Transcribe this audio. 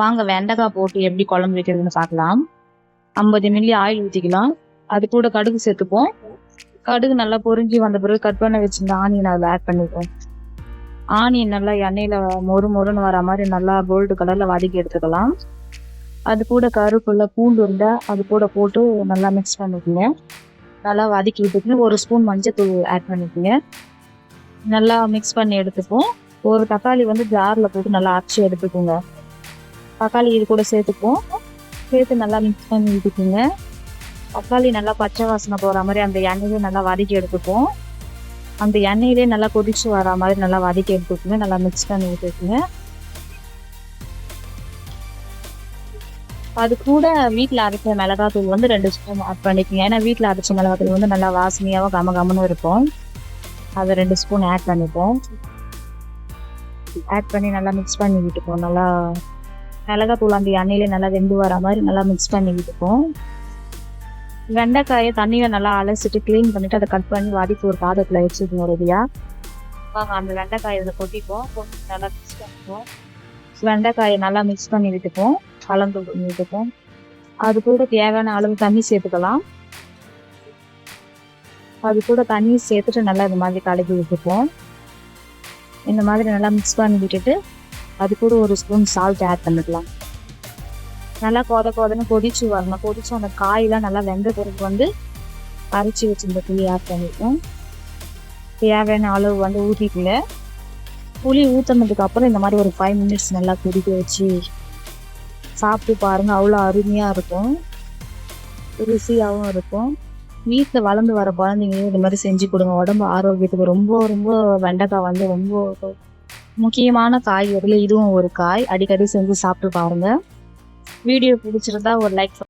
வாங்க வெண்டைக்காய் போட்டு எப்படி குழம்பு வைக்கிறதுன்னு பார்க்கலாம். 50 மில்லி ஆயில் ஊற்றிக்கலாம். அது கூட கடுகு சேர்த்துப்போம். கடுகு நல்லா பொரிஞ்சு வந்த பிறகு கட் பண்ண வச்சிருந்த ஆனியன் அதில் ஆட் பண்ணிப்போம். ஆனியன் நல்லா எண்ணெயில் மொறுன்னு வர மாதிரி நல்லா கோல்டு கலரில் வதக்கி எடுத்துக்கலாம். அது கூட கருப்புள்ள பூண்டு இருந்தால் அது கூட போட்டு நல்லா மிக்ஸ் பண்ணிக்கோங்க. நல்லா வதக்கி விட்டுட்டு 1 ஸ்பூன் மஞ்சத்தூள் ஆட் பண்ணிக்கோங்க. நல்லா மிக்ஸ் பண்ணி எடுத்துப்போம். ஒரு தக்காளி ஜாரில் போட்டு நல்லா அரைச்சி எடுத்துக்கோங்க. தக்காளி இது கூட சேர்த்துப்போம். சேர்த்து நல்லா மிக்ஸ் பண்ணி விட்டுக்குங்க. தக்காளி நல்லா பச்சை வாசனை போகிற மாதிரி அந்த எண்ணெயிலே நல்லா வதக்கி எடுத்துப்போம். அந்த எண்ணெயிலே நல்லா கொதிச்சு வர மாதிரி நல்லா வதக்கி எடுத்துக்கோங்க. நல்லா மிக்ஸ் பண்ணி விட்டுக்குங்க. அது கூட வீட்டில் அரைச்ச மிளகாத்தூள் 2 ஸ்பூன் ஆட் பண்ணிக்கோங்க. ஏன்னா வீட்டில் அரைச்ச மிளகாத்தூள் நல்லா வாசனையாகவும் கமகமன்னு இருக்கும். அதை 2 ஸ்பூன் ஆட் பண்ணிப்போம். ஆட் பண்ணி நல்லா மிக்ஸ் பண்ணி விட்டுப்போம். நல்லா மிளகாத்தூள் அந்த எண்ணெயிலே நல்லா வெந்து வர மாதிரி நல்லா மிக்ஸ் பண்ணி விட்டுப்போம். வெண்டைக்காயை தண்ணியை நல்லா அலசிட்டு க்ளீன் பண்ணிட்டு அதை கட் பண்ணி வதக்கி ஒரு பாத்திரத்தில் வச்சுக்கணும் ரெடியாக. வாங்க அந்த வெண்டைக்காயை இதில் கொட்டிப்போம். போட்டு நல்லா மிக்ஸ் பண்ணிப்போம். வெண்டைக்காயை நல்லா மிக்ஸ் பண்ணி விட்டுப்போம். கலந்து விட்டுப்போம். அது கூட தேவையான அளவு தண்ணி சேர்த்துக்கலாம். அது கூட தண்ணி சேர்த்துட்டு நல்லா இந்த மாதிரி கலக்கி விட்டுப்போம். இந்த மாதிரி நல்லா மிக்ஸ் பண்ணி விட்டுட்டு அது கூட 1 ஸ்பூன் சால்ட் ஆட் பண்ணிக்கலாம். நல்லா கொதன்னு கொதிச்சு வரணும். கொதிச்சு அந்த காயெல்லாம் நல்லா வெந்த பிறகு அரைச்சி வச்சிருந்த புளி ஆட் பண்ணிப்போம். தேவையான அளவு ஊற்றிக்குங்க. புளி ஊற்றினதுக்கு அப்புறம் இந்த மாதிரி ஒரு 5 மினிட்ஸ் நல்லா கொதிக்க வச்சு சாப்பிட்டு பாருங்க. அவ்வளோ அருமையாக இருக்கும், ருசியாகவும் இருக்கும். வீட்டில் வளர்ந்து வர குழந்தைங்க இது மாதிரி செஞ்சு கொடுங்க. உடம்பு ஆரோக்கியத்துக்கு ரொம்ப ரொம்ப வெண்டைக்காய் ரொம்ப முக்கியமான காய்கறியில் இதுவும் ஒரு காய். அடிக்கடி செஞ்சு சாப்பிட்டு பாருங்க. வீடியோ பிடிச்சிருந்தா ஒரு லைக்